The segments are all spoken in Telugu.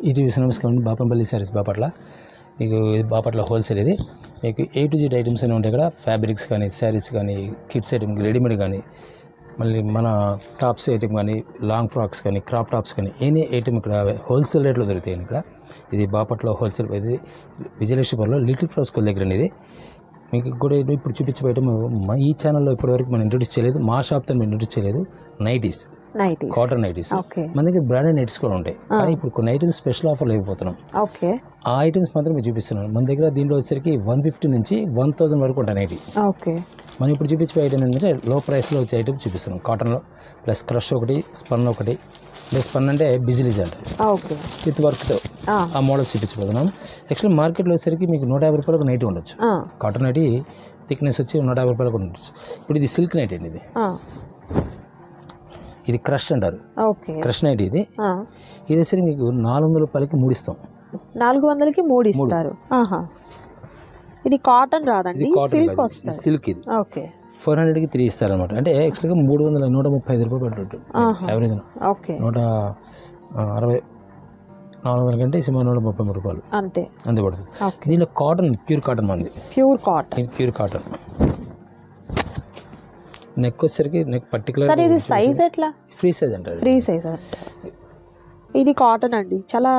ఈటీవీ నమస్కారం. బాపంపల్లి శారీస్ బాపట్ల. మీకు ఇది బాపట్ల హోల్సేల్. ఇది మీకు A to Z ఐటమ్స్ అని ఉంటాయి. ఇక్కడ ఫ్యాబ్రిక్స్ కానీ, శారీస్ కానీ, కిడ్స్ ఐటమ్, రెడీమేడ్ కానీ, మళ్ళీ మన టాప్స్ ఐటమ్ కానీ, లాంగ్ ఫ్రాక్స్ కానీ, క్రాప్ టాప్స్ కానీ, ఎనీ ఐటమ్ ఇక్కడ హోల్సేల్ రేట్లో దొరుకుతాయండి. ఇక్కడ ఇది బాపట్ల హోల్సేల్. ఇది విజయలక్ష్మీపురంలో లిటిల్ ఫ్లవర్ స్కూల్ దగ్గర అండి. ఇది మీకు కూడా ఇప్పుడు చూపించే ఐటమ్ ఈ ఛానల్లో ఇప్పటివరకు మనం ఇంట్రొడ్యూస్ చేయలేదు. మా షాప్తో మేము ఇంట్రొడ్యూస్ చేయలేదు. Nighties, cotton nighties. మన దగ్గర బ్రాండెడ్ నైటీస్ కూడా ఉంటాయి. కానీ ఇప్పుడు కొన్ని ఐటమ్స్ స్పెషల్ ఆఫర్లు అయిపోతున్నాం. ఆ ఐటమ్స్ మాత్రం మీరు చూపిస్తున్నాను. మన దగ్గర దీంట్లో వచ్చేసరికి 150 నుంచి 1000 వరకు ఉంటాయి నైటీ. మనం ఇప్పుడు చూపించే ఐటమ్ ఏంటంటే లో ప్రైస్లో వచ్చే ఐటమ్ చూపిస్తున్నాం. కాటన్లో ప్లస్ క్రష్ ఒకటి, స్పన్ ఒకటి. ప్లస్ స్పన్ అంటే బిజిలీజ్ అంటారు, విత్ వర్క్తో ఆ మోడల్స్ చూపించబోతున్నాం. యాక్చువల్లీ మార్కెట్లో వచ్చేసరికి మీకు 150 రూపాయలకు నైటీ ఉండొచ్చు. కాటన్ నైటీ థిక్నెస్ వచ్చి 150 రూపాయలకు ఉండొచ్చు. ఇప్పుడు ఇది సిల్క్ నైట్ అండి. ఇది క్రష్ అంటారు, క్రష్ నైట్. ఇది వచ్చేసరికి మీకు 400 రూపాయలకి 3 ఇస్తాం. 400కి 3 ఇస్తారు. ఇది కాటన్ రాదండి, సిల్క్ వస్తుంది. సిల్క్ ఇది 400కి 3 ఇస్తారు అనమాట. అంటే యాక్చువల్గా 135 రూపాయలు పడుతుంది యావరేజ్. 160 400 కంటే 133 రూపాయలు అంతే పడుతుంది. దీనిలో కాటన్, ప్యూర్ కాటన్ మంది, ప్యూర్ కాటన్. నెక్ వచ్చేసరికి నెక్ పర్టికులర్. ఇది సైజ్ ఎట్లా? ఫ్రీ సైజ్ అంటారు. Free size. ఇది కాటన్ అండి, చాలా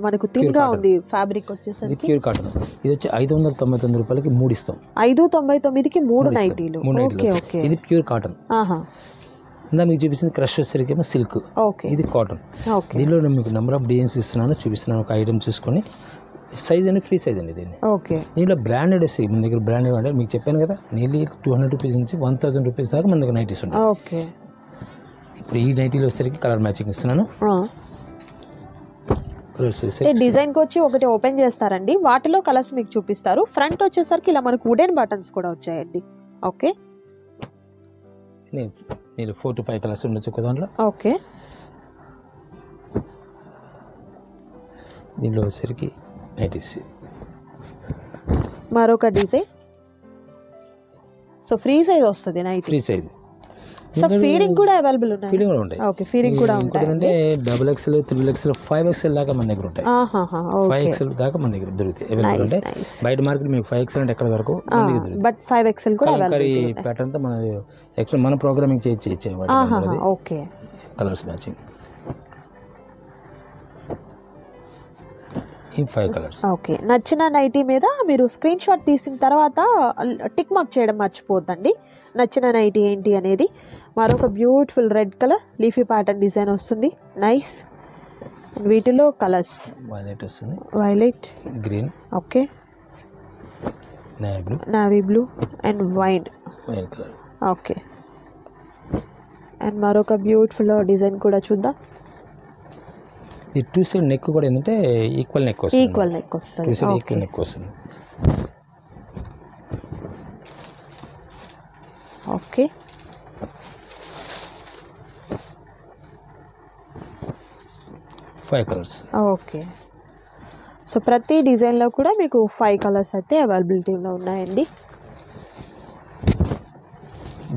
మనకు థిన్గా ఉంది. ఫ్యాబ్రిక్ వచ్చేసరికి ప్యూర్ కాటన్. ఇది వచ్చి 599 రూపాయలకి 3 ఇస్తాం. 599కి 3 నైటీలు. ఇది ప్యూర్ కాటన్. ఇందా మీకు చూపించింది క్రష్ వచ్చేసరికి ఏమో సిల్క్. ఇది కాటన్. దీనిలో నేను మీకు నెంబర్ ఆఫ్ డిజైన్స్ చూపిస్తున్నాను. ఒక ఐటమ్ చూసుకొని సైజ్ అండి, ఫ్రీ సైజ్ అండి. దీన్ని దీంట్లో బ్రాండెడ్ వస్తాయి. మన దగ్గర బ్రాండెడ్ అంటే మీకు చెప్పాను కదా, నియర్లీ 200 రూపీస్ నుంచి 1000 రూపీస్ దాకా మన దగ్గర నైటీస్ ఉంటాయి. ఇప్పుడు ఈ నైటీలో వచ్చేసరికి కలర్ మ్యాచింగ్ ఇస్తున్నాను. డిజైన్కి వచ్చి ఒకటి ఓపెన్ చేస్తారండి, వాటిలో కలర్స్ మీకు చూపిస్తారు. ఫ్రంట్ వచ్చేసరికి ఇలా మనకు వుడెన్ బటన్స్ కూడా వచ్చాయండి. నేను 4 to 5 కలర్స్ ఉండొచ్చు ఒక దాంట్లో. దీనిలో వచ్చేసరికి నైటీస్ మరొక డిజైన్. సో ఫ్రీ సైజ్ వస్తుంది night. Free size. So feeding కూడా అవైలబుల్ ఉన్నాయి. ఫీడింగ్ కూడా ఉంటాయి. ఫీడింగ్ కూడా ఉంటాయి. అంటే XXL, XXL, 5XL దాకా మన దగ్గర ఉంటాయి. 5XL దాకా మన దగ్గర దొరుకుతాయి, అవైలబుల్ ఉంటాయి. బయట మార్కెట్ మీకు 5XL అంటే ఎక్కడ వరకు, బట్ 5XL కూడా అవైలబుల్. ప్యాటర్న్ తో మన యాక్చువల్ మన ప్రోగ్రామింగ్ చేయించేవాడు. కలర్స్ మ్యాచింగ్ ఈ 5 కలర్స్. నచ్చిన నైటీ మీద మీరు స్క్రీన్ షాట్ తీసిన తర్వాత టిక్ మార్క్ చేయడం మర్చిపోద్దండి, నచ్చిన నైటీ ఏంటి అనేది. మరొక beautiful red colour leafy pattern design వస్తుంది. నైస్. వీటిలో కలర్స్ వైలెట్ వస్తుంది, violet, green, navy blue and wine colour. And మరొక బ్యూటిఫుల్ డిజైన్ కూడా చూద్దాం. ఈ 2 సైడ్ నెక్ కూడా ఏంటంటే ఈక్వల్ నెక్ వస్తుంది. ఈక్వల్ నెక్ వస్తుంది. Okay. Five colours. Okay. So ప్రతి డిజైన్లో కూడా మీకు 5 కలర్స్ అయితే అవైలబిలిటీలో ఉన్నాయండి.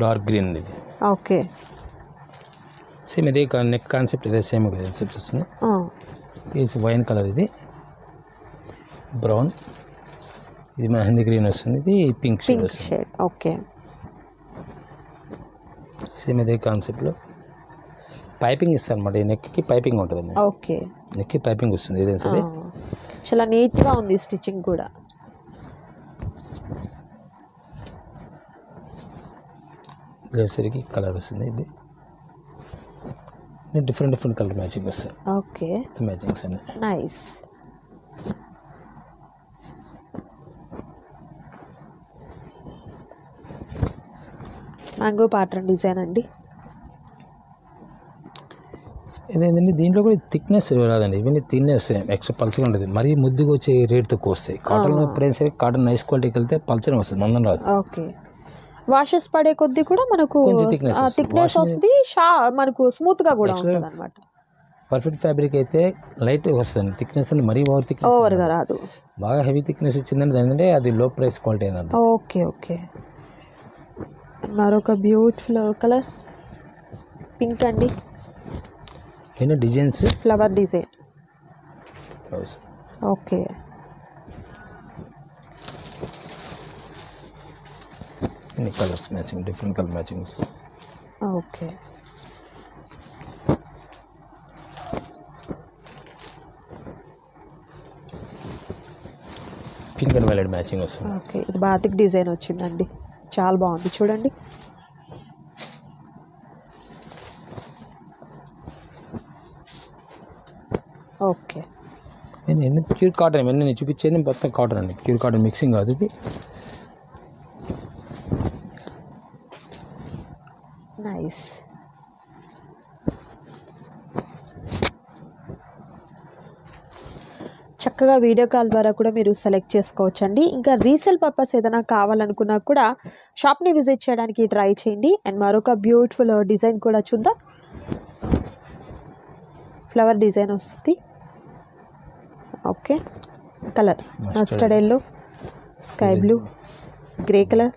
డార్క్ గ్రీన్ ఇది. ఓకే. సేమ్ ఇదే నెక్ కాన్సెప్ట్, ఇదే సేమ్ కాన్సెప్ట్ వస్తుంది. ఇది వైన్ కలర్, ఇది బ్రౌన్, ఇది మెహందీ గ్రీన్ వస్తుంది, ఇది పింక్ షేడ్ వస్తుంది. ఓకే. సేమ్ ఇదే కాన్సెప్ట్లో పైపింగ్ ఇస్తాను అనమాట. ఈ నెక్కి పైపింగ్ ఉంటుంది. ఓకే. నెక్కి పైపింగ్ వస్తుంది ఏదైనా సరే. చాలా నీట్గా ఉంది స్టిచ్చింగ్ కూడా. సరికి కలర్ వస్తుంది. ఇది డిఫరెంట్ కలర్ మ్యాచింగ్ వస్తాయి. ఓకే. మ్యాచింగ్స్ అన్ని నైస్. మ్యాంగో ప్యాటర్న్ డిజైన్ అండి. ఇదేంటండి, దీంట్లో కూడా థిక్నెస్ రాదండి. ఇవన్నీ థిన్నే వస్తాయి, ఎక్స్ట్రా పల్చగా ఉంటుంది. మరీ ముద్దుగా వచ్చే రేట్ తక్కువ వస్తాయి. కాటన్లో ఎప్పుడైనా సరే కాటన్ నైస్ క్వాలిటీకి వెళ్తే పల్చనే వస్తుంది, మందం రాదు. ఓకే. వాషెస్ పడే కొద్దీ కూడా మనకు థిక్నెస్ వస్తుంది, మనకు స్మూత్ గా కూడా ఉంటుంది అన్నమాట. పర్ఫెక్ట్ ఫ్యాబ్రిక్ అయితే లైట్ వస్తుంది, థిక్నెస్ అని మరీ ఓవర్గా రాదు. బాగా హెవీ థిక్నెస్ వచ్చిందంటే ఏంటంటే అది లో ప్రైస్ క్వాలిటీ అయినది. ఓకే. ఓకే. మరొక బ్యూటిఫుల్ కలర్ పింక్ అండి. Designs flower design. Blouse. Okay. అన్ని colours matching, different colour matchings. Okay. Pink and violet matching వస్తుంది. ఓకే. ఇది బాతిక్ డిజైన్ వచ్చిందండి, చాలా బాగుంది చూడండి. ఓకే. ఎన్ని ప్యూర్ కాటన్, ఇవన్నీ నేను చూపించేది మొత్తం కాటన్ అండి, ప్యూర్ కాటన్ మిక్సింగ్ కాదు ఇది. నైస్. చక్కగా వీడియో కాల్ ద్వారా కూడా మీరు సెలెక్ట్ చేసుకోవచ్చండి. ఇంకా రీసేల్ పర్పస్ ఏదైనా కావాలనుకున్నా కూడా షాప్ని విజిట్ చేయడానికి ట్రై చేయండి. అండ్ మరొక బ్యూటిఫుల్ డిజైన్ కూడా చూద్దాం. ఫ్లవర్ డిజైన్ వస్తుంది. Okay. Colour mustard yellow, sky blue, grey colour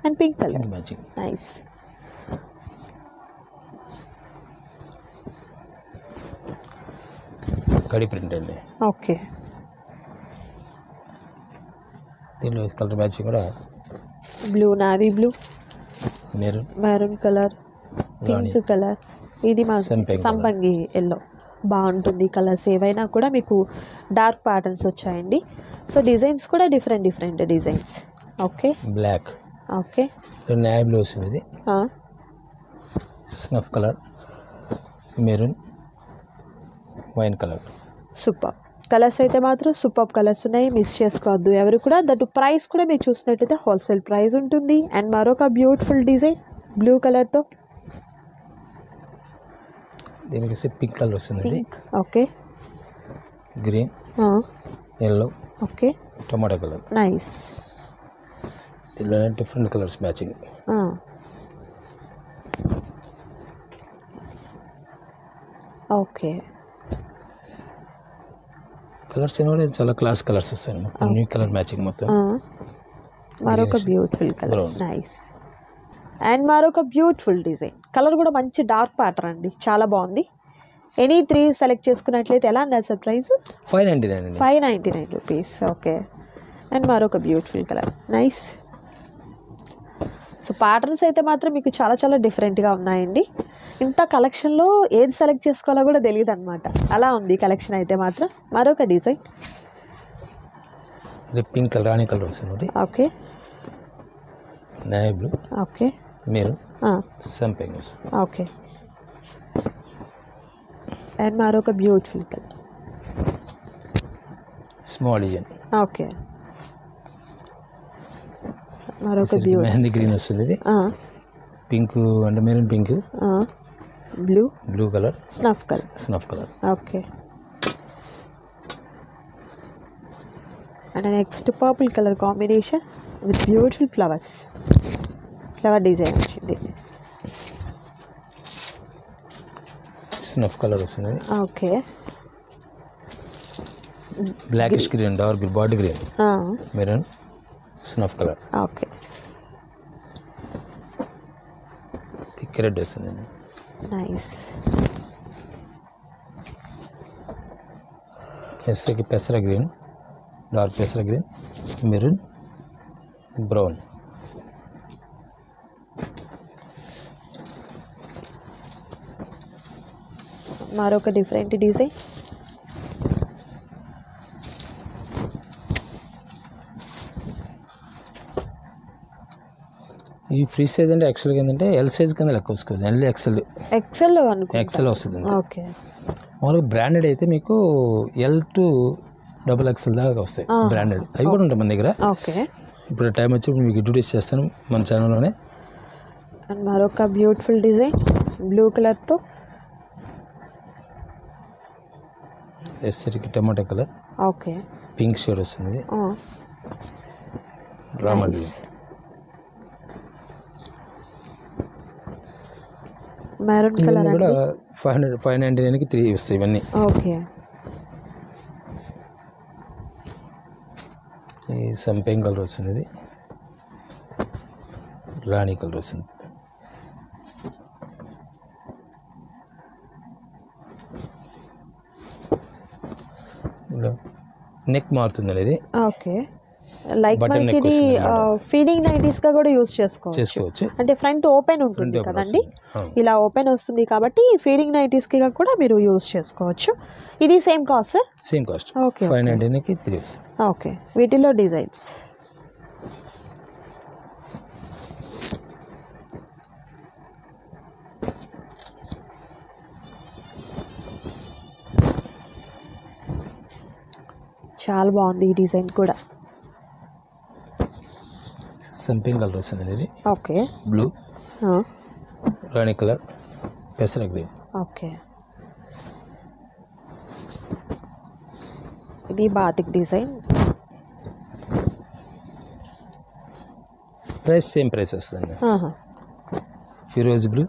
and pink colour matching. Nice. కడి ప్రింట్ అండి. ఓకే. దీనిలో కలర్ మ్యాచింగ్ కూడా blue, navy blue, maroon colour, pink colour, ఇది మా సంపంగి ఎల్లో. బాగుంటుంది కలర్స్ ఏవైనా కూడా. మీకు డార్క్ ప్యాటర్న్స్ వచ్చాయండి. సో డిజైన్స్ కూడా different different designs. Okay. Black. Okay. Navy blue వస్తుంది. Snuff colour, maroon, wine colour. Super colours అయితే మాత్రం సూపర్ కలర్స్ ఉన్నాయి, మిస్ చేసుకోవద్దు ఎవరు కూడా. దట్ ప్రైస్ కూడా మీరు చూసినట్టయితే హోల్సేల్ ప్రైస్ ఉంటుంది. అండ్ మరొక బ్యూటిఫుల్ డిజైన్ బ్లూ కలర్తో, దీనికి పింక్ కలర్ వస్తుంది. Okay. Green, yellow, okay, tomato colour. Nice. దీనిలో different colours matching. Okay. Colours కూడా చాలా క్లాస్ కలర్స్ వస్తాయి మొత్తం. న్యూ కలర్ మ్యాచింగ్ మొత్తం. మరొక బ్యూటిఫుల్ కలర్. నైస్. అండ్ మరొక బ్యూటిఫుల్ డిజైన్. కలర్ కూడా మంచి డార్క్ ప్యాటర్న్ అండి, చాలా బాగుంది. ఎనీ 3 సెలెక్ట్ చేసుకున్నట్లయితే ఎలా అన్నారు sir price? 599 599 rupees. Okay. And మరొక beautiful colour. Nice. So patterns అయితే మాత్రం మీకు చాలా చాలా డిఫరెంట్గా ఉన్నాయండి. ఇంత కలెక్షన్లో ఏది సెలెక్ట్ చేసుకోవాలో కూడా తెలియదు అనమాట, అలా ఉంది కలెక్షన్ అయితే మాత్రం. మరొక design pink colour, rani colour వస్తుంది. Okay. Navy blue, okay, maroon, సంపింగ్. ఓకే. అండ్ మరొక beautiful colour, small design. Okay. మరొక బ్యూటిఫుల్ మెహందీ గ్రీన్ వస్తుంది. ఇది పింక్ అంటే maroon pink, blue colour, snuff colour. Okay. And next purple colour combination with beautiful flower design వచ్చింది. స్నఫ్ కలర్ వస్తుంది. Okay. Blackish green, dark body green, maroon, snuff colour. Okay. Thick red వస్తుంది. నైస్. పెసర గ్రీన్, డార్క్ పెసర గ్రీన్, మెరూన్, బ్రౌన్. మరొక డిఫరెంట్ డిజైన్. ఈ ఫ్రీ సైజ్ అంటే యాక్చువల్గా ఏంటంటే ఎల్ సైజ్ కింద లెక్క వస్తుంది. ఎక్సెల్ వస్తుంది. ఓకే. మామూలుగా బ్రాండెడ్ అయితే మీకు L to XXL దాకా వస్తాయి బ్రాండెడ్. అవి కూడా ఉంటాయి మన దగ్గర. ఓకే. ఇప్పుడు టైం వచ్చి మీకు ఇంట్రొడ్యూస్ చేస్తాను మన ఛానల్లోనే. అండ్ మరొక బ్యూటిఫుల్ డిజైన్ బ్లూ కలర్తో, ఎస్సరికి టమాటా కలర్, ఓకే, పింక్ షేడ్ వస్తుంది. రామల్ మెరూన్ కలర్ కూడా 599కి 3 వస్తాయి ఇవన్నీ. ఓకే. ఈ సంపెంగ్ కలర్ వస్తుంది. ఇది రాణి కలర్ వస్తుంది. నెక్ మారుతుందండి ఇది. ఓకే, లైక్ మనకి ఇది ఫీడింగ్ నైటీస్గా కూడా యూజ్ చేసుకోవచ్చు. అంటే ఫ్రంట్ ఓపెన్ ఉంటుంది కదండి, ఇలా ఓపెన్ వస్తుంది కాబట్టి ఫీడింగ్ నైటీస్కి కూడా మీరు యూజ్ చేసుకోవచ్చు. ఇది same cost? Same cost. Okay, 599కి 3. ఓకే, వీటిలో డిజైన్స్ చాలా బాగుంది. ఈ డిజైన్ కూడా సంపింగ్ కలర్ వస్తుంది ఇది. ఓకే, బ్లూ, రాణి కలర్, పెసర గ్రీన్. ఓకే, ఇది batik design. Price same price వస్తుంది. ఫిరోజ్ బ్లూ,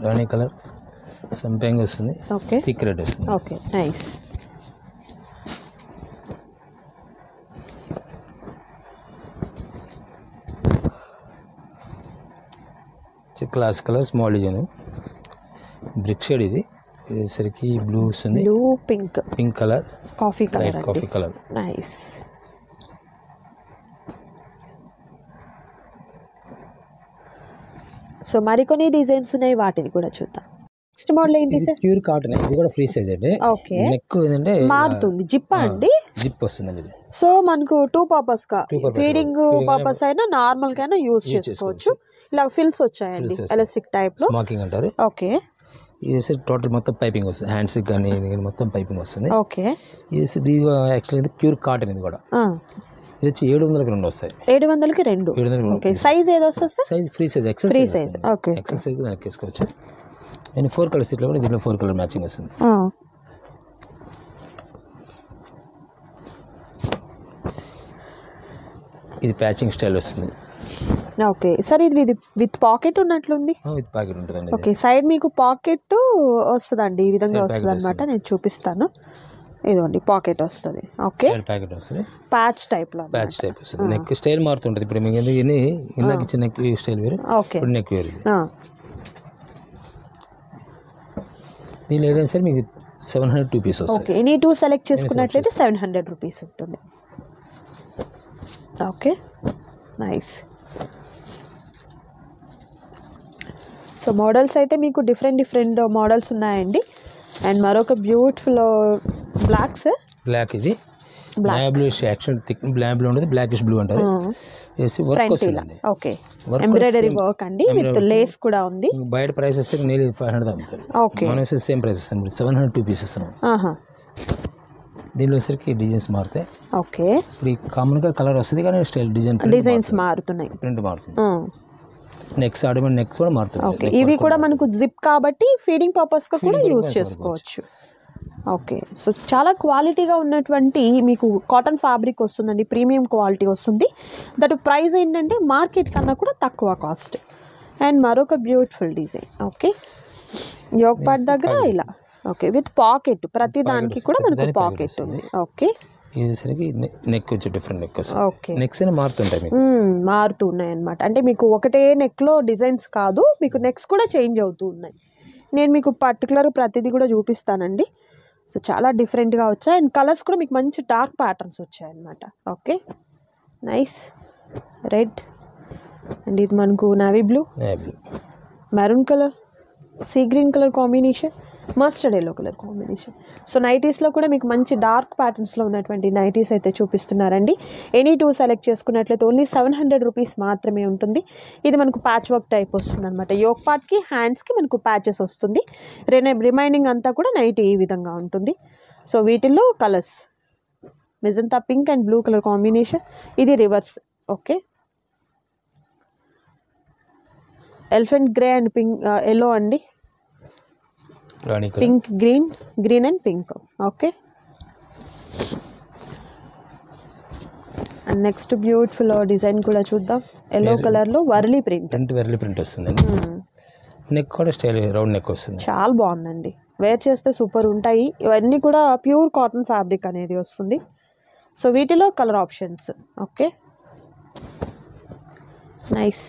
రాణి కలర్, సంపింగ్ వస్తుంది. ఓకే, థిక్ రెడ్ వస్తుంది. Okay, nice. Class colour, small design, brick shade. ఇది సరికి బ్లూ వస్తుంది. Blue, pink, pink colour, coffee colour, light coffee colour. Nice. So మరికొన్ని డిజైన్స్ ఉన్నాయి, వాటిని కూడా చూద్దాం. నెక్స్ట్ మోడల్ ఏంటి సార్? ప్యూర్ కాటన్, ఇది కూడా ఫ్రీ సైజ్ అండి. ఓకే, నెక్ ఏంటంటే మారుతుంది, జిప్ అండి, జిప్ వస్తుంది ఇది. సో మనకు టూ పర్పస్ గా, ఫీడింగ్ పర్పస్ అయినా నార్మల్ గా యూజ్ చేసుకోవచ్చు. ఇలా ఫిల్స్ వచ్చాయండి, ఎలాస్టిక్ టైప్ లో, స్మాకింగ్ అంటారు. ఓకే, ఇది టోటల్ మొత్తం పైపింగ్ వస్తుంది, హ్యాండ్స్ కానీ మొత్తం పైపింగ్ వస్తుంది. ఓకే, ఇది యాక్చువల్లీ ప్యూర్ కాటన్. ఇది కూడా ఇది వచ్చి 700కి 2 వస్తాయి. 700కి 2. ఓకే, సైజ్ ఏదో వస్తుంది sir? Size free size, XL size. Okay, XL size దానికి వేసుకోవచ్చు. అండ్ 4 కలర్స్ ఇట్లా కూడా దీంట్లో 4 కలర్ మ్యాచింగ్ వస్తుంది. ఇది ప్యాచింగ్ స్టైల్ వస్తుంది. ఓకే సార్, ఇది విత్ పాకెట్ ఉన్నట్లుంది. విత్ పాకెట్ ఉంటుందండి. ఓకే, సైడ్ మీకు పాకెట్ వస్తుందండి, ఈ విధంగా వస్తుంది అనమాట. నేను చూపిస్తాను, ఇదిగోండి పాకెట్ వస్తుంది. ఓకే, ప్యాకెట్ వస్తుంది, ప్యాచ్ టైప్ లో, ప్యాచ్ టైప్ వస్తుంది. నెక్ స్టైల్ మారుతుంటుంది. ఇప్పుడు మీకు ఇందాక ఇచ్చిన నెక్ స్టైల్ వేరు, ఇప్పుడు నెక్ వేరు. దీనిలో ఏదైనా సరే మీకు 700 రూపీస్ వస్తుంది. ఓకే, ఎనీ 2 సెలెక్ట్ చేసుకున్నట్లయితే 700 రూపీస్ ఉంటుంది. Okay, nice. సో మోడల్స్ అయితే మీకు డిఫరెంట్ మోడల్స్ ఉన్నాయండి. అండ్ మరొక బ్యూటిఫుల్ బ్లాక్స్, బ్లాక్. ఇది black blue, actual thick black blue ఉంటుంది, బ్లాకిష్ బ్లూ అంటారు. వర్క్ వస్తుంది. ఓకే, ఎంబ్రాయిడరీ వర్క్ అండి, విత్ లేస్ కూడా ఉంది. బయట ప్రైస్ వస్తే నేను 500 అమ్ముతారు. ఓకే, మనం సేమ్ ప్రైస్ ఇస్తాం, 700 రూపీస్ ఇస్తున్నాం. దీనిలో సరికి డిజైన్స్ మారుతాయి. ఓకే, ఇప్పుడు కామన్గా కలర్ వస్తుంది కానీ స్టైల్ డిజైన్స్ మారుతున్నాయి, ప్రింట్ మారుతుంది. నెక్స్ ఆడమైన నెక్ కూడా మారుతుంది. ఓకే, ఇవి కూడా మనకు జిప్ కాబట్టి ఫీడింగ్ పర్పస్ గా కూడా యూజ్ చేసుకోవచ్చు. ఓకే, సో చాలా క్వాలిటీగా ఉన్నటువంటి మీకు కాటన్ ఫ్యాబ్రిక్ వస్తుందండి, ప్రీమియం క్వాలిటీ వస్తుంది. దట్ ప్రైస్ ఏంటంటే మార్కెట్ కన్నా కూడా తక్కువ కాస్ట్. అండ్ మరొక beautiful design. Okay, yoke part దగ్గర ఇలా, ఓకే, విత్ పాకెట్, ప్రతి దానికి కూడా మనకు పాకెట్ ఉంది. ఓకే, ఇదేసరికి నెక్ వచ్చి డిఫరెంట్ నెక్ వస్తుంది. ఓకే, నెక్స్ మారుతుంటాయి, మారుతూ ఉన్నాయి అనమాట. అంటే మీకు ఒకటే నెక్లో డిజైన్స్ కాదు, మీకు నెక్స్ కూడా చేంజ్ అవుతూ ఉన్నాయి. నేను మీకు పర్టికులర్ ప్రతిదీ కూడా చూపిస్తానండి. సో చాలా డిఫరెంట్గా వచ్చాయి. అండ్ కలర్స్ కూడా మీకు మంచి డార్క్ ప్యాటర్న్స్ వచ్చాయన్నమాట. Okay, nice. రెడ్, అండ్ ఇది మనకు navy blue, maroon colour, sea green colour combination, mustard yellow colour combination. So నైటీస్లో కూడా మీకు మంచి డార్క్ ప్యాటర్న్స్లో ఉన్నటువంటి నైటీస్ అయితే చూపిస్తున్నారండి. ఎనీ 2 సెలెక్ట్ చేసుకున్నట్లయితే ఓన్లీ 700 రూపీస్ మాత్రమే ఉంటుంది. ఇది మనకు ప్యాచ్ వర్క్ టైప్ వస్తుంది అనమాట. యోక్ పార్ట్కి, హ్యాండ్స్కి మనకు ప్యాచెస్ వస్తుంది. రిమైనింగ్ అంతా కూడా నైటీ ఈ విధంగా ఉంటుంది. సో వీటిల్లో colours magenta pink and blue colour combination. ఇది reverse. Okay, elephant grey and pink, yellow అండి, pink, green and pink. Okay, and next beautiful design కూడా చూద్దాం. ఎల్లో కలర్లో వర్లీ ప్రింట్ వస్తుందండి. నెక్ కూడా స్టైల్ రౌండ్ నెక్ వస్తుంది, చాలా బాగుందండి. వేర్ చేస్తే సూపర్ ఉంటాయి. ఇవన్నీ కూడా ప్యూర్ కాటన్ ఫ్యాబ్రిక్ అనేది వస్తుంది. సో వీటిలో కలర్ ఆప్షన్స్. Okay, nice.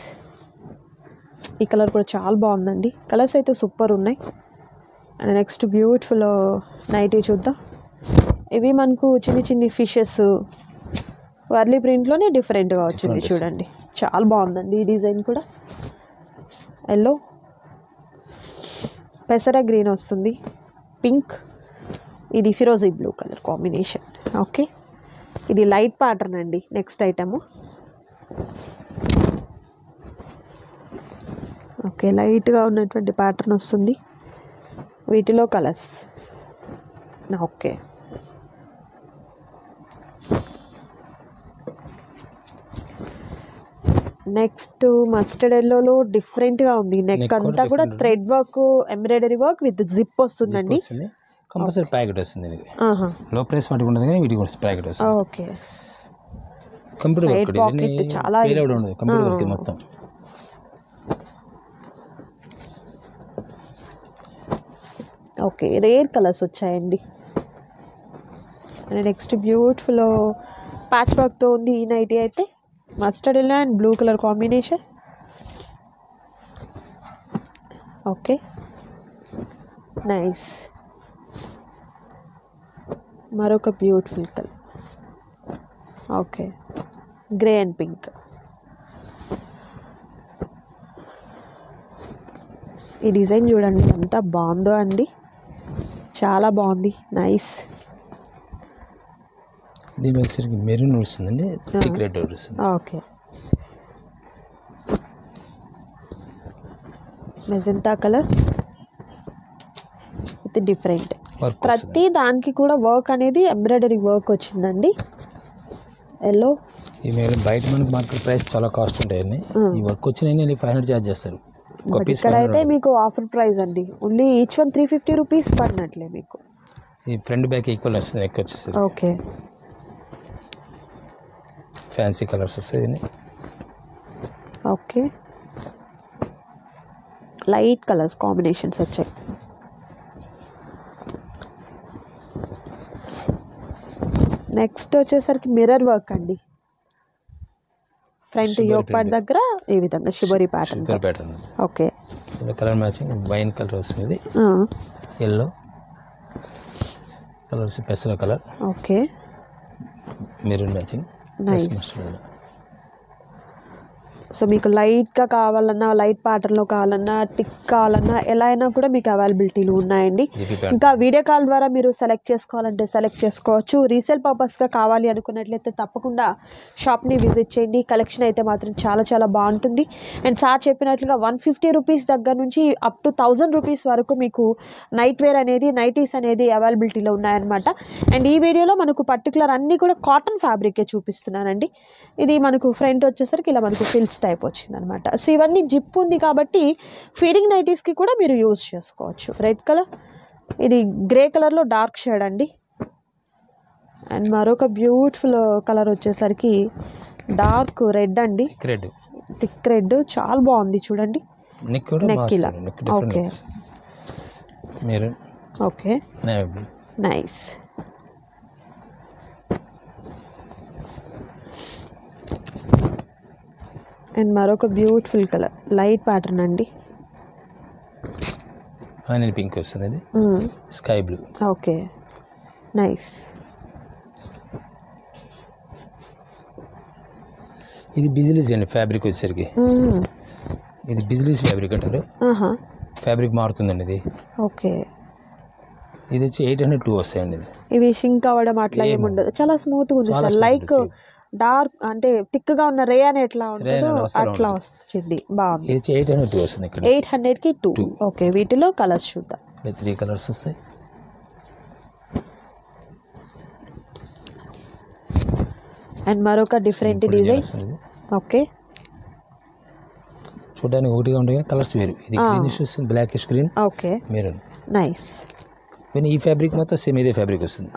ఈ కలర్ కూడా చాలా బాగుందండి. కలర్స్ అయితే సూపర్ ఉన్నాయి. అండ్ నెక్స్ట్ బ్యూటిఫుల్ నైటీ చూద్దాం. ఇవి మనకు చిన్ని చిన్ని ఫిషెస్ వర్లీ ప్రింట్లోనే డిఫరెంట్గా వచ్చింది చూడండి. చాలా బాగుందండి ఈ డిజైన్ కూడా. ఎల్లో, పెసర గ్రీన్ వస్తుంది, పింక్, ఇది ఫిరోజీ బ్లూ కలర్ కాంబినేషన్. ఓకే, ఇది లైట్ ప్యాటర్న్ అండి. నెక్స్ట్ ఐటము ఓకే, లైట్గా ఉన్నటువంటి ప్యాటర్న్ వస్తుంది, వీటిలో కలర్స్. ఓకే, నెక్స్ట్ మస్టర్డ్ ఎల్లోలో డిఫరెంట్గా ఉంది. నెక్ అంతా కూడా thread work, embroidery work with zip వస్తుందండి. కంపల్సరీ ప్యాకెట్ వస్తుంది. లో ప్రైస్ వాటికి ఉండదు కానీ వీటికి కూడా ప్యాకెట్ వస్తుంది. ఓకే, కంప్యూటర్ వర్క్ చాలా ఉండదు, కంప్యూటర్ వర్క్ మొత్తం. ఓకే, రేర్ కలర్స్ వచ్చాయండి. నెక్స్ట్ బ్యూటిఫుల్ ప్యాచ్ వర్క్తో ఉంది ఈ నైటీ అయితే. Mustard yellow and blue colour combination. Okay, nice. మరొక beautiful colour. Okay, grey and pink. ఈ డిజైన్ చూడండి ఎంత బాగుందో అండి, చాలా బాగుంది, నైస్. దీని వచ్చేసరికి మెరూన్ వస్తుందండి, థిక్ రెడ్ వస్తుంది. Okay, magenta colour with different. ప్రతి దానికి కూడా వర్క్ అనేది ఎంబ్రాయిడరీ వర్క్ వచ్చిందండి. ఎల్లో, ఈ మేడం బయట మనకి మార్కెట్ ప్రైస్ చాలా కాస్ట్ ఉంటాయండి. ఈ వర్క్ వచ్చిన 500 ఛార్జ్ చేస్తారు. ఇక్కడైతే మీకు ఆఫర్ ప్రైస్ అండి, ఓన్లీ ఈచ్ వన్ 350 రూపీస్ పడినట్లే మీకు. ఈ ఫ్రంట్ బ్యాక్ ఈక్వల్ వస్తుంది, నెక్ వచ్చేసి. ఓకే, ఫ్యాన్సీ కలర్స్ వస్తాయి. ఓకే, లైట్ కలర్స్ కాంబినేషన్స్ వచ్చాయి. నెక్స్ట్ వచ్చేసరికి మిర్రర్ వర్క్ అండి. ఫ్రంట్ యోక్ పార్ట్ దగ్గర ఈ విధంగా shibori pattern. Okay, colour matching wine colour వస్తుంది, ఎల్లో కలర్ వస్తుంది, పెసర colour. Okay, maroon matching. Nice. So మీకు లైట్గా కావాలన్నా, లైట్ ప్యాటర్న్లో కావాలన్నా, టిక్ కావాలన్నా ఎలా అయినా కూడా మీకు అవైలబిలిటీలు ఉన్నాయండి. ఇంకా వీడియో కాల్ ద్వారా మీరు సెలెక్ట్ చేసుకోవాలంటే సెలెక్ట్ చేసుకోవచ్చు. రీసేల్ పర్పస్గా కావాలి అనుకున్నట్లయితే తప్పకుండా షాప్ని విజిట్ చేయండి. కలెక్షన్ అయితే మాత్రం చాలా చాలా బాగుంటుంది. అండ్ సార్ చెప్పినట్లుగా 150 రూపీస్ దగ్గర నుంచి అప్ టు 1000 రూపీస్ వరకు మీకు నైట్ వేర్ అనేది, నైటీస్ అనేది అవైలబిలిటీలో ఉన్నాయన్నమాట. అండ్ ఈ వీడియోలో మనకు పర్టికులర్ అన్నీ కూడా కాటన్ ఫ్యాబ్రికే చూపిస్తున్నానండి. ఇది మనకు ఫ్రంట్ వచ్చేసరికి ఇలా మనకు ఫిల్స్ టైప్ వచ్చిందనమాట. సో ఇవన్నీ జిప్ ఉంది కాబట్టి ఫీడింగ్ నైటీస్కి కూడా మీరు యూజ్ చేసుకోవచ్చు. రెడ్ కలర్, ఇది గ్రే కలర్లో డార్క్ షేడ్ అండి. అండ్ మరొక బ్యూటిఫుల్ కలర్ వచ్చేసరికి డార్క్ రెడ్ అండి, థిక్ రెడ్, చాలా బాగుంది చూడండి. నెక్ ఇలా. Okay, okay, nice. అండ్ మరొక బ్యూటిఫుల్ కలర్, లైట్ ప్యాటర్న్ అండి. పింక్ వస్తుంది, స్కై బ్లూ. Okay, nice. ఇది బిజిలీస్ అండి, ఫ్యాబ్రిక్ వచ్చేసరికి ఇది బిజిలీస్ ఫ్యాబ్రిక్ అంటారు. ఫ్యాబ్రిక్ మారుతుందండి ఇది. ఓకే, ఇది వచ్చి 802 వస్తాయండి. ఇవి షింక్ అవ్వడం అట్లా ఏముండదు, చాలా స్మూత్గా ఉంది సార్. లైక్ డార్క్ అంటే థిక్గా ఉన్న రే అని ఎట్లా ఉంటుందో అట్లా వచ్చింది, బాగుంది. 802 వస్తుంది, 800కి 2. ఓకే, వీటిలో కలర్స్ చూద్దాం. 3 కలర్స్ వస్తాయి. అండ్ మరొక డిఫరెంట్ డిజైన్. ఓకే, చూడడానికి ఒకటిగా ఉంటాయి కలర్స్ వేరు. ఇది గ్రీనిష్ వస్తుంది, blackish green. Okay, maroon. Nice. ఈ ఫ్యాబ్రిక్ మొత్తం సేమ్ ఇదే ఫ్యాబ్రిక్ వస్తుంది.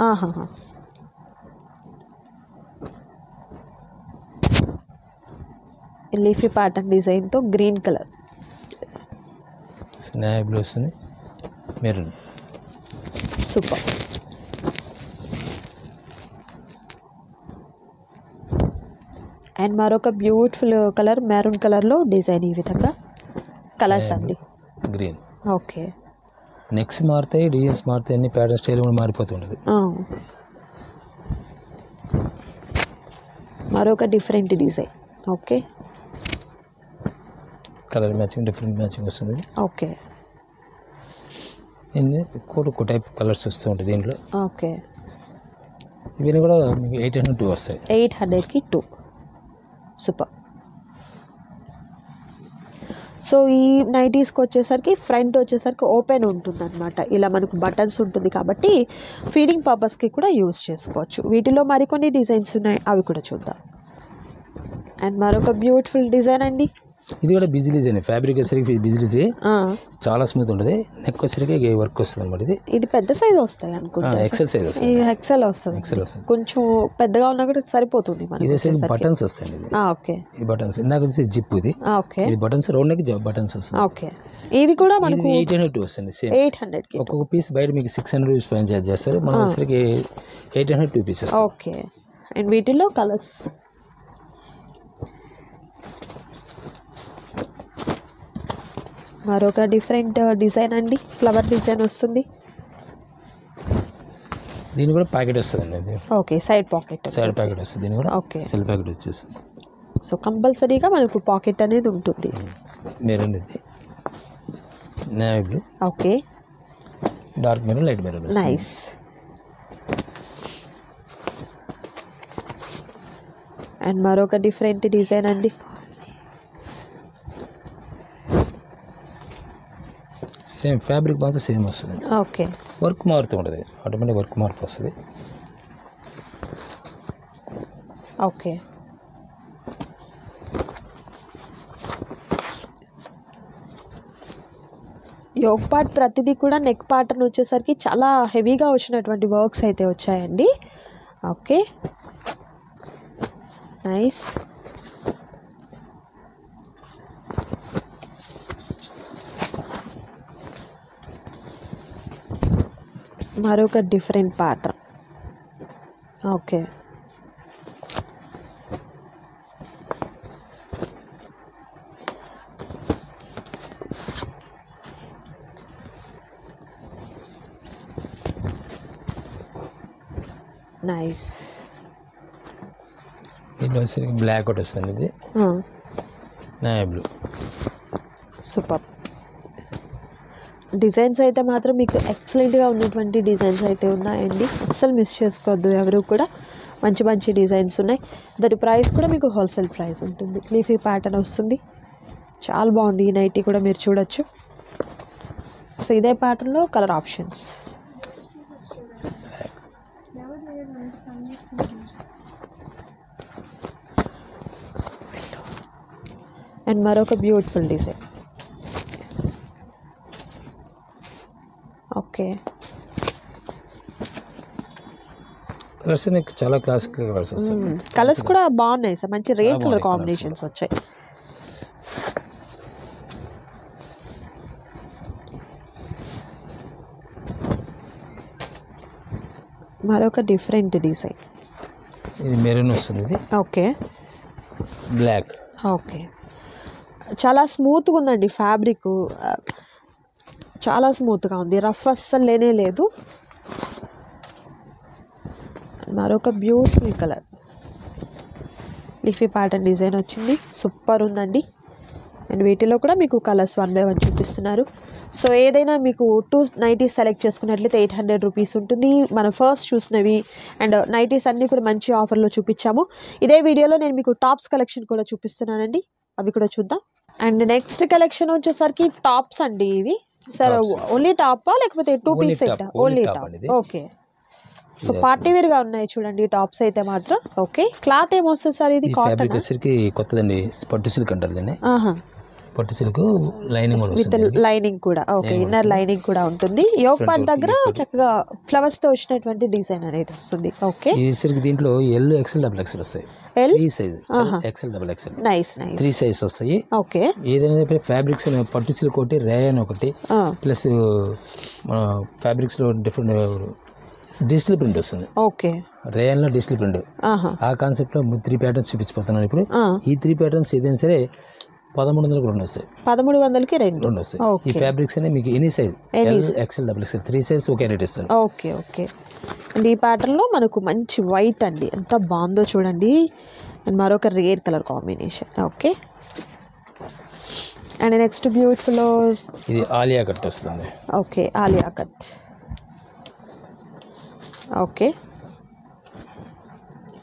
లీఫీ ప్యాటర్న్ డిజైన్తో గ్రీన్ కలర్, స్నాప్ బ్లూ వస్తుంది, మెరూన్. సూపర్. అండ్ మరొక బ్యూటిఫుల్ కలర్ మెరూన్ కలర్లో డిజైన్. ఈ విధంగా కలర్స్ అండి. గ్రీన్. ఓకే, నెక్స్ట్ మారుతాయి, డిజైన్స్ మారుతాయి, అన్ని ప్యాటర్న్ స్టైల్ కూడా మారిపోతుంటుంది. మరొక different design. Okay, colour matching different matching వస్తుంది. ఓకే ఒక్కో టైప్ కలర్స్ వస్తూ ఉంటాయి దీంట్లో. ఓకే, ఇవన్నీ కూడా మీకు 802 వస్తాయి. 800కి 2. సూపర్. సో ఈ నైటీస్కి వచ్చేసరికి ఫ్రంట్ వచ్చేసరికి ఓపెన్ ఉంటుంది అనమాట. ఇలా మనకు బటన్స్ ఉంటుంది కాబట్టి ఫీడింగ్ పర్పస్కి కూడా యూస్ చేసుకోవచ్చు. వీటిలో మరికొన్ని డిజైన్స్ ఉన్నాయి, అవి కూడా చూద్దాం. అండ్ మరొక బ్యూటిఫుల్ డిజైన్ అండి. ఇది కూడా బిజీ డిజైన్. ఫ్యాబ్రిక్ వచ్చేసరికి బిజీ డిజైన్, చాలా స్మూత్ ఉంటుంది. నెక్ వచ్చేసరికి వర్క్ వస్తుంది అనమాట. ఇది పెద్ద సైజ్ వస్తాయి అనుకుంటా. ఎక్సెల్ సైజ్ వస్తుంది. ఎక్సెల్ వస్తుంది. కొంచెం పెద్దగా ఉన్నా కూడా సరిపోతుంది. బటన్స్ వస్తాయి. ఓకే, ఈ బటన్స్ ఇందాక వచ్చేసి జిప్ ఇది. ఓకే, ఇది బటన్స్ రౌండ్ నెక్ బటన్స్ వస్తుంది. ఓకే, ఇవి కూడా మనకు 802 వస్తుంది. సేమ్ 800కి. ఒక్కొక్క పీస్ బయట మీకు 600 రూపీస్ పైన చార్జ్ చేస్తారు. మనం వచ్చేసరికి 802 పీసెస్. ఓకే, అండ్ వీటిలో కలర్స్. మరొక డిఫరెంట్ డిజైన్ అండి. ఫ్లవర్ డిజైన్ వస్తుంది. దీని కూడా ప్యాకెట్ వస్తుంది. ఓకే, సైడ్ పాకెట్ వస్తుంది. దీని కూడా ఓకే, సెల్ ప్యాకెట్ వచ్చేస్తుంది. సో కంపల్సరీగా మనకు పాకెట్ అనేది ఉంటుంది. మెరూన్ ఇది, navy blue, okay, dark maroon, light maroon. Nice. And మరొక డిఫరెంట్ డిజైన్ అండి. సేమ్ ఫ్యాబ్రిక్ మాత్రం సేమ్ వస్తుంది. ఓకే, వర్క్ మారుతూ ఉంటుంది. ఆటోమేటిక్ వర్క్ మార్పు వస్తుంది. ఓకే, యోగ్ పార్ట్ ప్రతిదీ కూడా నెక్ పార్ట్ని వచ్చేసరికి చాలా హెవీగా వచ్చినటువంటి వర్క్స్ అయితే వచ్చాయండి. Okay, nice. మరొక డిఫరెంట్ ప్యాటర్న్. Okay, nice. దీంట్లో వచ్చేసరికి బ్లాక్ ఒకటి వస్తుంది. ఇది నేవీ బ్లూ. సూపర్. డిజైన్స్ అయితే మాత్రం మీకు ఎక్సలెంట్గా ఉన్నటువంటి డిజైన్స్ అయితే ఉన్నాయండి. అస్సలు మిస్ చేసుకోవద్దు ఎవరు కూడా. మంచి మంచి డిజైన్స్ ఉన్నాయి. దాని ప్రైస్ కూడా మీకు హోల్సేల్ ప్రైస్ ఉంటుంది. లీఫీ ప్యాటర్న్ వస్తుంది. చాలా బాగుంది. ఈ నైటీ కూడా మీరు చూడొచ్చు. సో ఇదే ప్యాటర్న్లో కలర్ ఆప్షన్స్. అండ్ మరొక బ్యూటిఫుల్ డిజైన్. ఓకే, కలర్స్ చాలా క్లాసిక్ కలర్స్ వస్తాయి. కలర్స్ కూడా బాగున్నాయి సార్. మంచి రేర్ కలర్ కాంబినేషన్స్ వచ్చాయి. మరొక డిఫరెంట్ డిజైన్. ఇది మెరూన్ వస్తుంది. ఇది ఓకే, బ్లాక్. ఓకే, చాలా స్మూత్గా ఉందండి ఫ్యాబ్రిక్. చాలా స్మూత్గా ఉంది. రఫ్ అస్సలు లేనే లేదు. మరొక beautiful colour. Leafy pattern design వచ్చింది. సూపర్ ఉందండి. అండ్ వీటిలో కూడా మీకు కలర్స్ 1 by 1 చూపిస్తున్నారు. సో ఏదైనా మీకు 2 నైటీస్ సెలెక్ట్ చేసుకున్నట్లయితే 800 రూపీస్ ఉంటుంది. మనం ఫస్ట్ చూసినవి అండ్ నైటీస్ అన్నీ కూడా మంచి ఆఫర్లో చూపించాము. ఇదే వీడియోలో నేను మీకు టాప్స్ కలెక్షన్ కూడా చూపిస్తున్నానండి. అవి కూడా చూద్దాం. అండ్ నెక్స్ట్ కలెక్షన్ వచ్చేసరికి టాప్స్ అండి. ఇవి సార్ ఓన్లీ టాపా లేకపోతే 2 piece set? Only top. Okay, so party wear గా ఉన్నాయి చూడండి టాప్స్ అయితే మాత్రం. ఓకే, క్లాత్ ఏమొస్తుంది సార్? ఇది కాటన్ కొత్తదండి. పట్టు సిల్క్ అంటారు దీన్ని. పట్టు సిల్క్ లైనింగ్ విత్ లైనింగ్ కూడా. ఓకే, ఇన్నర్ లైనింగ్ కూడా ఉంటుంది. యోగ్ పార్ట్ దగ్గర చక్కగా ఫ్లవర్స్ తో వచ్చినటువంటి డిజైన్ అనేది వస్తుంది. ఓకే, దీంట్లో ఎల్ ఎక్సెల్ డబుల్ ఎక్సెల్ వస్తాయి. Size XL double XL. Nice nice. 3 size వస్తాయి. ఓకే, ఏదైనా ఫ్యాబ్రిక్స్ పట్టు సిల్క్ ఒకటి, రేయన్ ఒకటి, ప్లస్ ఫ్యాబ్రిక్స్ లో డిఫరెంట్ డిజిటల్ ప్రింట్ వస్తుంది. ఓకే, రేయన్ లో డిజిటల్ ప్రింట్. ఆ కాన్సెప్ట్ లో 3 ప్యాటర్న్స్ చూపించిపోతున్నాను ఇప్పుడు. ఈ 3 ప్యాటర్న్స్ ఏదైనా సరే 1300కి రెండు వస్తాయి. 1300కి రెండు వస్తాయి. ఈ ఫ్యాబ్రిక్స్ అనేవి మీకు any size L XL double XL 3 size ఒకే రేట్ ఇస్తారు. ఓకే అండ్ ఈ ప్యాటర్న్లో మనకు మంచి వైట్ అండి, ఎంత బాగుందో చూడండి. అండ్ మరొక rare colour combination. Okay and next beautiful ఇది ఆలియా కట్ వస్తుంది. Okay Alia cut. Okay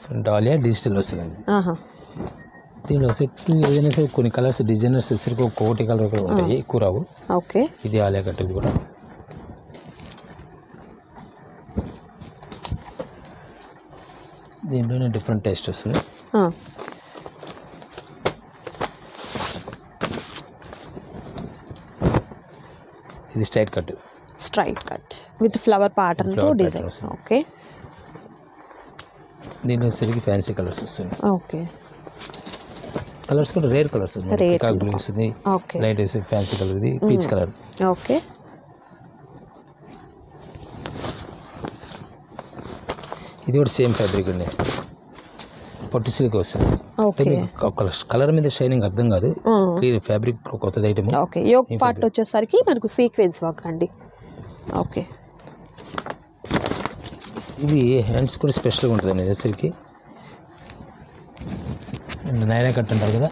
front Alia digital వస్తుందండి. దీనిలో సెట్ ఏదైనా సరే కొన్ని కలర్స్ డిజైనర్స్ వచ్చేసరికి ఒక కోటి కలర్ కూడా ఉంటాయి, ఎక్కువ రావు. ఓకే ఇది ఆలియా కట్ కూడా. దీంట్లోనే డిఫరెంట్ టేస్ట్ వస్తుంది. ఇది straight cut with flower pattern తో డిజైన్. ఓకే దీంట్లో సరికి ఫ్యాన్సీ కలర్స్ వస్తుంది. ఓకే కలర్స్ కూడా రేర్ కలర్స్ పికాక్ బ్లూ వస్తుంది, లైట్ ఫ్యాన్సీ కలర్, ఇది పీచ్ కలర్. ఓకే ఇది కూడా సేమ్ ఫ్యాబ్రిక్ అండి, పట్టు సిల్క్ వస్తుంది. కలర్ మీద షైనింగ్ అర్థం కాదు, ఫ్యాబ్రిక్ కొత్తది ఐటమ్. ఓకే యోక్ పార్ట్ వచ్చేసరికి మనకు సీక్వెన్స్ వర్క్ అండి. ఓకే ఇది హ్యాండ్స్ కూడా స్పెషల్గా ఉంటుంది అండి వచ్చేసరికి. నైరా కట్ అంటారు కదా,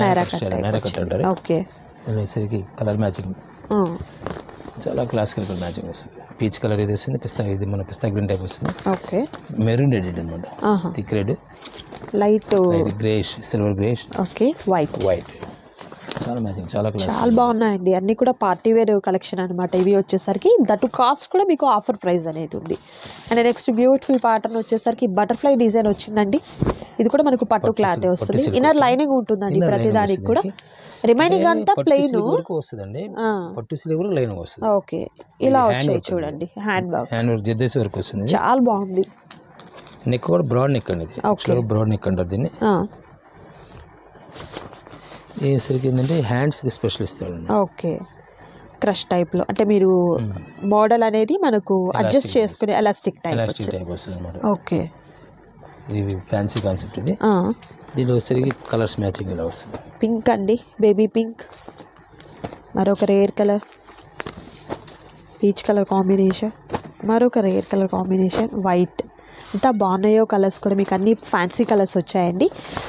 నైరా కట్ అంటారు. ఓకే వచ్చేసరికి కలర్ మ్యాచింగ్ చాలా క్లాసికల్ కలర్ మ్యాచింగ్ వస్తుంది. పీచ్ కలర్ ఇది వస్తుంది, ఇది మన పిస్తా గ్రీన్ టైప్ వస్తుంది. ఓకే మెరూన్ రెడ్ అనమాట, thick red, light greyish, silver greyish. Okay white చాలా మ్యాచింగ్, చాలా బాగున్నాయండి. అన్నీ కూడా పార్టీ వేర్ కలెక్షన్ అనమాట. ఇవి వచ్చేసరికి దట్టు కాస్ట్ కూడా మీకు ఆఫర్ ప్రైస్ అనేది ఉంది. అండ్ నెక్స్ట్ బ్యూటిఫుల్ ప్యాటర్న్ వచ్చేసరికి బటర్ఫ్లై డిజైన్ వచ్చిందండి. ఇది కూడా మనకు పట్టు క్లాత్ వస్తుంది, ఇన్నర్ లైనింగ్ ఉంటుందండి ప్రతి దానికి కూడా. రిమైనింగ్ అంతా ప్లెయిన్ వస్తుందండి, పట్టు సిల్వర్ లైనింగ్ వస్తుంది. ఓకే ఇలా వచ్చాయి చూడండి, హ్యాండ్ వర్క్ జెద్దెస్ వర్క్ వస్తుంది, చాలా బాగుంది. నెక్ కూడా బ్రాడ్ నెక్ అండి, ఇది బ్రాడ్ నెక్ అంటారు దీన్ని. సరికి ఏంటంటే హ్యాండ్స్ స్పెషల్ ఇస్తాడు. ఓకే క్రష్ టైప్లో, అంటే మీరు మోడల్ అనేది మనకు అడ్జస్ట్ చేసుకునే ఎలాస్టిక్ టైప్ వస్తుంది అన్నమాట. ఓకే ఇది ఫ్యాన్సీ కాన్సెప్ట్. ఇది దీనిలో వచ్చేసరికి కలర్స్ మ్యాచింగ్ ఇలా వస్తుంది. పింక్ అండి, బేబీ పింక్, మరొక rare colour, peach colour combination, మరొక రేర్ కలర్ కాంబినేషన్, వైట్. ఎంత బాగున్నాయో కలర్స్ కూడా, మీకు అన్ని ఫ్యాన్సీ కలర్స్ వచ్చాయండి.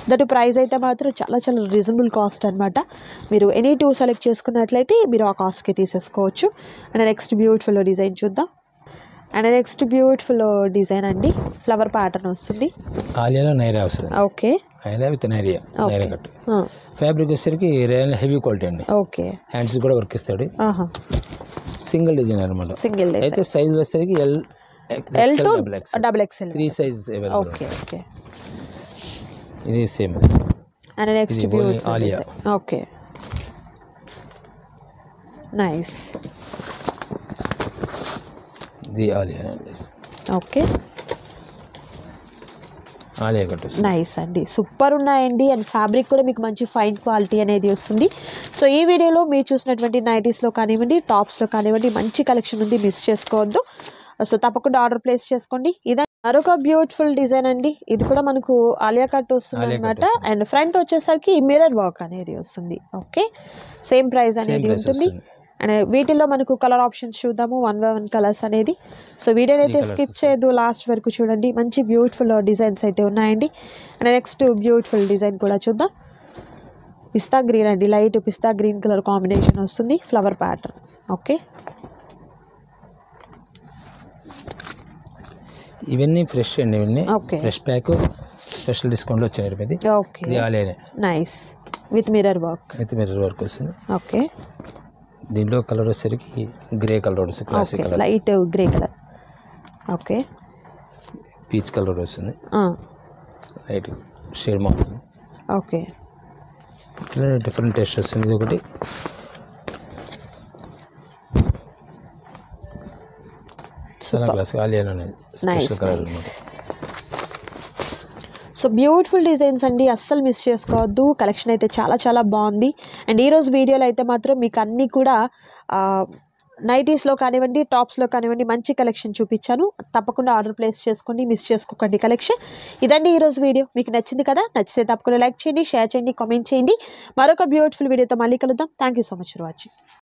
దట్ ప్రైస్ అయితే మాత్రం చాలా రీజనబుల్ కాస్ట్ అనమాట. మీరు ఎనీ టూ సెలెక్ట్ చేసుకున్నట్లయితే మీరు ఆ కాస్ట్కి తీసేసుకోవచ్చు. అండ్ నెక్స్ట్ బ్యూటిఫుల్ డిజైన్ చూద్దాం. అండ్ నెక్స్ట్ బ్యూటిఫుల్ డిజైన్ అండి, ఫ్లవర్ ప్యాటర్న్ వస్తుంది. ఆలియాలో నైరా వస్తుంది. Okay Alia with Naira cut. Fabric వచ్చేసరికి హెవీ క్వాలిటీ అండి. ఓకే హ్యాండ్స్ కూడా వర్క్ ఇస్తాడు. సింగిల్ డిజైన్ అనమాట. సింగిల్ అయితే సైజ్ వచ్చేసరికి L to double XL 3 size available. Okay ఇది same. And next beautiful Alia. Okay nice. ఇది Alia. Okay Alia cut. Nice అండి, సూపర్ ఉన్నాయండి. అండ్ ఫ్యాబ్రిక్ కూడా మీకు మంచి ఫైన్ క్వాలిటీ అనేది వస్తుంది. సో ఈ వీడియోలో మీరు చూసినటువంటి నైటీస్లో కానివ్వండి, టాప్స్లో కానివ్వండి, మంచి కలెక్షన్ ఉంది, మిస్ చేసుకోవద్దు. సో తప్పకుండా ఆర్డర్ ప్లేస్ చేసుకోండి. ఇది మరొక బ్యూటిఫుల్ డిజైన్ అండి, ఇది కూడా మనకు ఆలియా కట్ వస్తుంది అనమాట. అండ్ ఫ్రంట్ వచ్చేసరికి మిర్రర్ వర్క్ అనేది వస్తుంది. ఓకే సేమ్ ప్రైస్ అనేది ఉంటుంది. అండ్ వీటిల్లో మనకు కలర్ ఆప్షన్స్ చూద్దాము, 1 by 1 కలర్స్ అనేది. సో వీడియోని అయితే స్కిప్ చేయొద్దు, లాస్ట్ వరకు చూడండి. మంచి బ్యూటిఫుల్ డిజైన్స్ అయితే ఉన్నాయండి. అండ్ నెక్స్ట్ బ్యూటిఫుల్ డిజైన్ కూడా చూద్దాం. పిస్తా గ్రీన్ అండి, లైట్ పిస్తా గ్రీన్ కలర్ కాంబినేషన్ వస్తుంది, ఫ్లవర్ ప్యాటర్న్. ఓకే ఇవన్నీ ఫ్రెష్ అండి, ఇవన్నీ ఫ్రెష్ ప్యాక్, స్పెషల్ డిస్కౌంట్లో వచ్చాయి. Okay nice with mirror work వస్తుంది. ఓకే దీంట్లో కలర్ వచ్చేసరికి గ్రే కలర్ వస్తుంది, classic colour, light grey colour. Okay peach colour వస్తుంది, లైట్ షేడ్ మారుతుంది. ఓకే ఇట్లా డిఫరెంట్ టేస్ట్ వస్తుంది. ఇది ఒకటి చాలా క్లాసిక్ ఆలియా అనేది స్పెషల్ కలర్ అన్నమాట. సో బ్యూటిఫుల్ డిజైన్స్ అండి, అస్సలు మిస్ చేసుకోవద్దు. కలెక్షన్ అయితే చాలా బాగుంది. అండ్ ఈరోజు వీడియోలో అయితే మాత్రం మీకు అన్నీ కూడా నైటీస్లో కానివ్వండి, టాప్స్లో కానివ్వండి మంచి కలెక్షన్ చూపించాను. తప్పకుండా ఆర్డర్ ప్లేస్ చేసుకోండి, మిస్ చేసుకోకండి కలెక్షన్. ఇదండి ఈరోజు వీడియో. మీకు నచ్చింది కదా? నచ్చితే తప్పకుండా లైక్ చేయండి, షేర్ చేయండి, కామెంట్ చేయండి. మరొక బ్యూటిఫుల్ వీడియోతో మళ్ళీ కలుద్దాం. Thank you so much for watching.